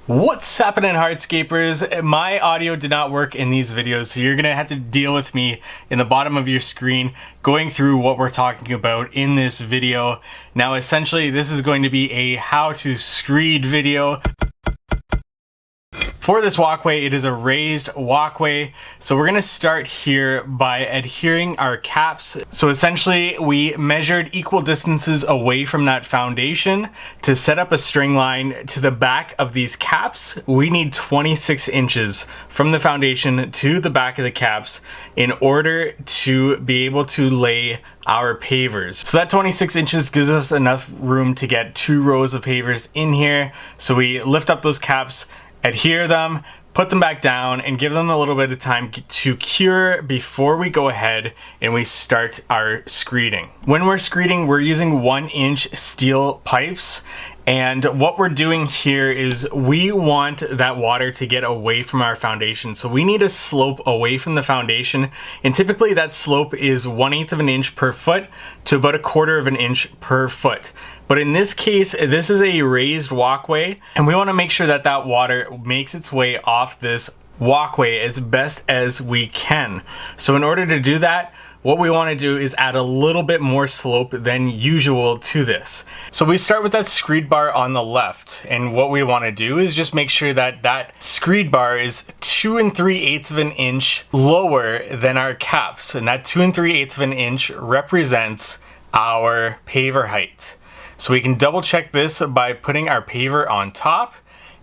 What's happening, Hardscapers? My audio did not work in these videos, so you're gonna have to deal with me in the bottom of your screen going through what we're talking about in this video. Now essentially this is going to be a how to screed video. For this walkway, it is a raised walkway. So we're gonna start here by adhering our caps. So essentially we measured equal distances away from that foundation to set up a string line to the back of these caps. We need 26 inches from the foundation to the back of the caps in order to be able to lay our pavers. So that 26 inches gives us enough room to get 2 rows of pavers in here. So we lift up those caps, adhere them, put them back down, and give them a little bit of time to cure before we go ahead and we start our screeding. When we're screeding, we're using 1-inch steel pipes. And what we're doing here is we want that water to get away from our foundation. So we need a slope away from the foundation. And typically that slope is 1/8 of an inch per foot to about 1/4 of an inch per foot. But in this case, this is a raised walkway, and we want to make sure that that water makes its way off this walkway as best as we can. So in order to do that, what we want to do is add a little bit more slope than usual to this. So we start with that screed bar on the left, and what we want to do is just make sure that that screed bar is 2 3/8 of an inch lower than our caps, and that 2 3/8 of an inch represents our paver height. So we can double check this by putting our paver on top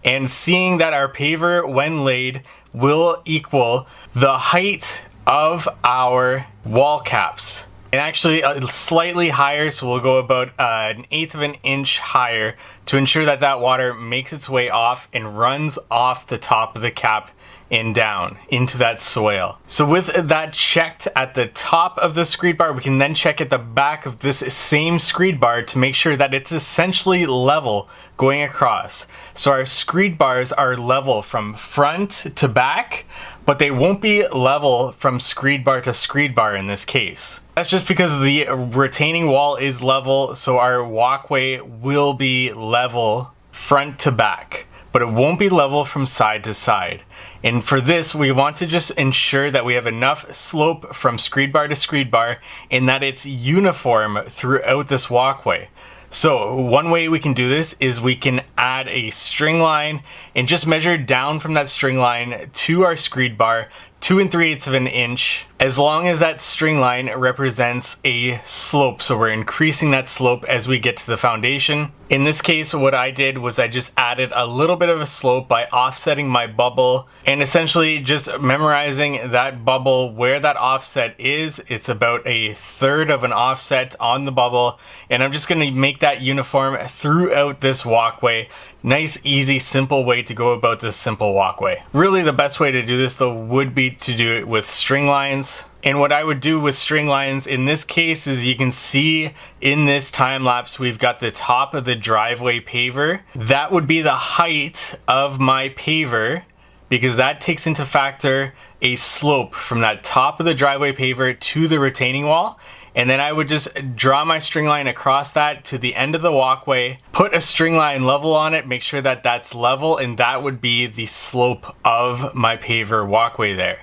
and seeing that our paver, when laid, will equal the height of our wall caps. And actually slightly higher, so we'll go about 1/8 of an inch higher to ensure that that water makes its way off and runs off the top of the cap and down into that soil. So with that checked at the top of the screed bar, we can then check at the back of this same screed bar to make sure that it's essentially level going across. So our screed bars are level from front to back, but they won't be level from screed bar to screed bar in this case. That's just because the retaining wall is level, so our walkway will be level front to back, but it won't be level from side to side. And for this, we want to just ensure that we have enough slope from screed bar to screed bar and that it's uniform throughout this walkway. So one way we can do this is we can add a string line and just measure down from that string line to our screed bar 2 3/8 of an inch, as long as that string line represents a slope. So we're increasing that slope as we get to the foundation. In this case, what I did was I just added a little bit of a slope by offsetting my bubble and essentially just memorizing that bubble where that offset is. It's about 1/3 of an offset on the bubble, and I'm just going to make that uniform throughout this walkway. Nice, easy, simple way to go about this simple walkway. Really the best way to do this though would be to do it with string lines. And what I would do with string lines in this case is, you can see in this time lapse we've got the top of the driveway paver. That would be the height of my paver, because that takes into factor a slope from that top of the driveway paver to the retaining wall. And then I would just draw my string line across that to the end of the walkway, put a string line level on it, make sure that that's level, and that would be the slope of my paver walkway there.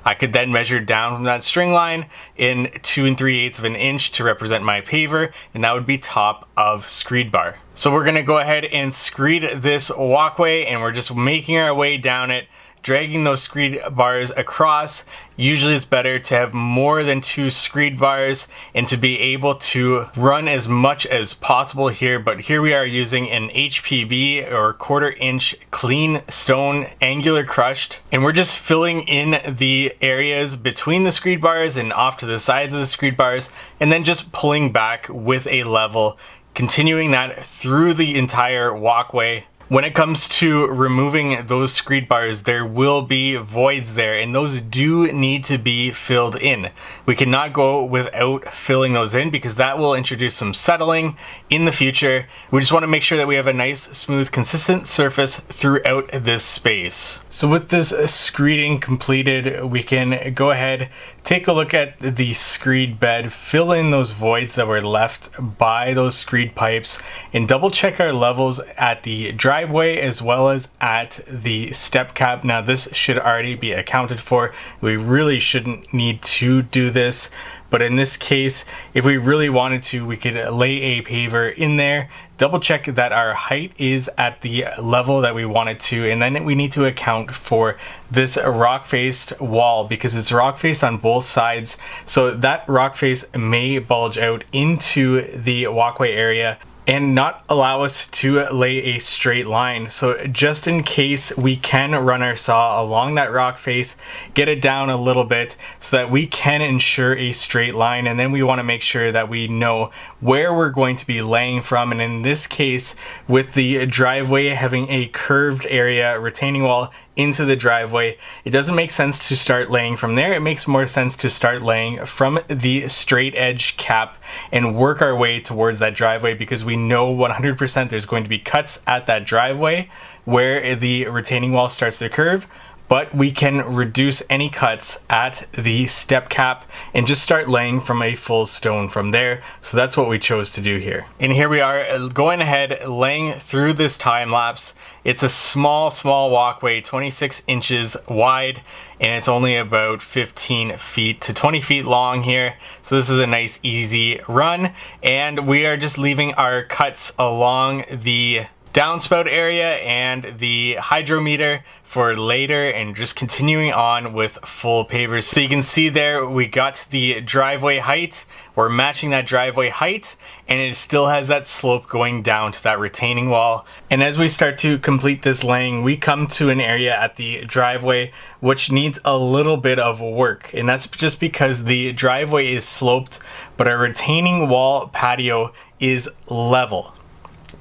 I could then measure down from that string line in 2 3/8 of an inch to represent my paver, and that would be top of screed bar. So we're gonna go ahead and screed this walkway, and we're just making our way down it, dragging those screed bars across. Usually it's better to have more than 2 screed bars and to be able to run as much as possible here, but here we are using an HPB or 1/4 inch clean stone angular crushed, and we're just filling in the areas between the screed bars and off to the sides of the screed bars, and then just pulling back with a level, continuing that through the entire walkway. When it comes to removing those screed bars, there will be voids there, and those do need to be filled in. We cannot go without filling those in because that will introduce some settling in the future. We just want to make sure that we have a nice, smooth, consistent surface throughout this space. So with this screeding completed, we can go ahead, take a look at the screed bed, fill in those voids that were left by those screed pipes, and double check our levels at the dry driveway as well as at the step cap. Now this should already be accounted for. We really shouldn't need to do this, but in this case, if we really wanted to, we could lay a paver in there, double check that our height is at the level that we want it to, and then we need to account for this rock faced wall because it's rock faced on both sides. So that rock face may bulge out into the walkway area and not allow us to lay a straight line. So just in case, we can run our saw along that rock face, get it down a little bit so that we can ensure a straight line, and then we want to make sure that we know where we're going to be laying from. And in this case, with the driveway having a curved area retaining wall into the driveway, it doesn't make sense to start laying from there. It makes more sense to start laying from the straight edge cap and work our way towards that driveway, because we know 100% there's going to be cuts at that driveway where the retaining wall starts to curve, but we can reduce any cuts at the step cap and just start laying from a full stone from there. So that's what we chose to do here. And here we are going ahead, laying through this time lapse. It's a small walkway, 26 inches wide, and it's only about 15 feet to 20 feet long here. So this is a nice easy run, and we are just leaving our cuts along the downspout area and the hydrometer for later, and just continuing on with full pavers. So you can see there we got the driveway height, we're matching that driveway height, and it still has that slope going down to that retaining wall. And as we start to complete this laying, we come to an area at the driveway which needs a little bit of work, and that's just because the driveway is sloped but our retaining wall patio is level.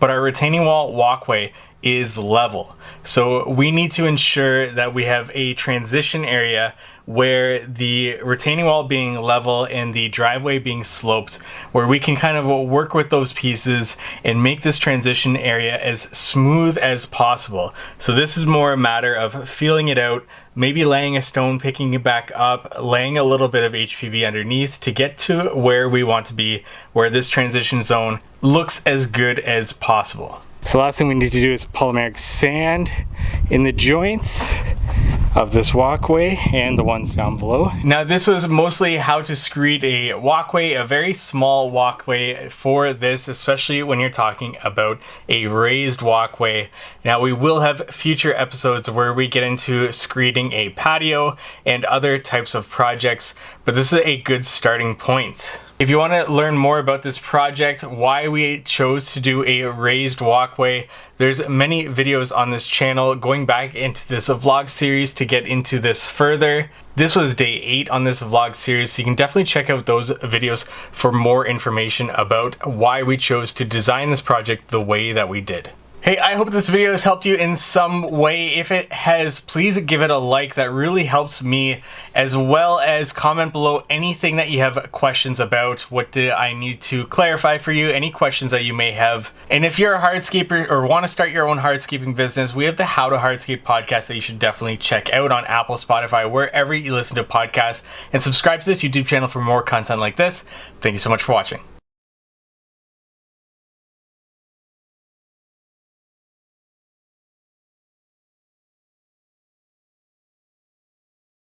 But our retaining wall walkway is level. So we need to ensure that we have a transition area where the retaining wall being level and the driveway being sloped, where we can kind of work with those pieces and make this transition area as smooth as possible. So this is more a matter of feeling it out, maybe laying a stone, picking it back up, laying a little bit of HPV underneath to get to where we want to be, where this transition zone looks as good as possible. So last thing we need to do is polymeric sand in the joints of this walkway and the ones down below. Now this was mostly how to screed a walkway, a very small walkway for this, especially when you're talking about a raised walkway. Now we will have future episodes where we get into screeding a patio and other types of projects, but this is a good starting point. If you want to learn more about this project, why we chose to do a raised walkway, there's many videos on this channel going back into this vlog series to get into this further. This was day 8 on this vlog series, so you can definitely check out those videos for more information about why we chose to design this project the way that we did. Hey, I hope this video has helped you in some way. If it has, please give it a like. That really helps me, as well as comment below anything that you have questions about. What did I need to clarify for you? Any questions that you may have. And if you're a hardscaper or want to start your own hardscaping business, we have the How to Hardscape podcast that you should definitely check out on Apple, Spotify, wherever you listen to podcasts. And subscribe to this YouTube channel for more content like this. Thank you so much for watching.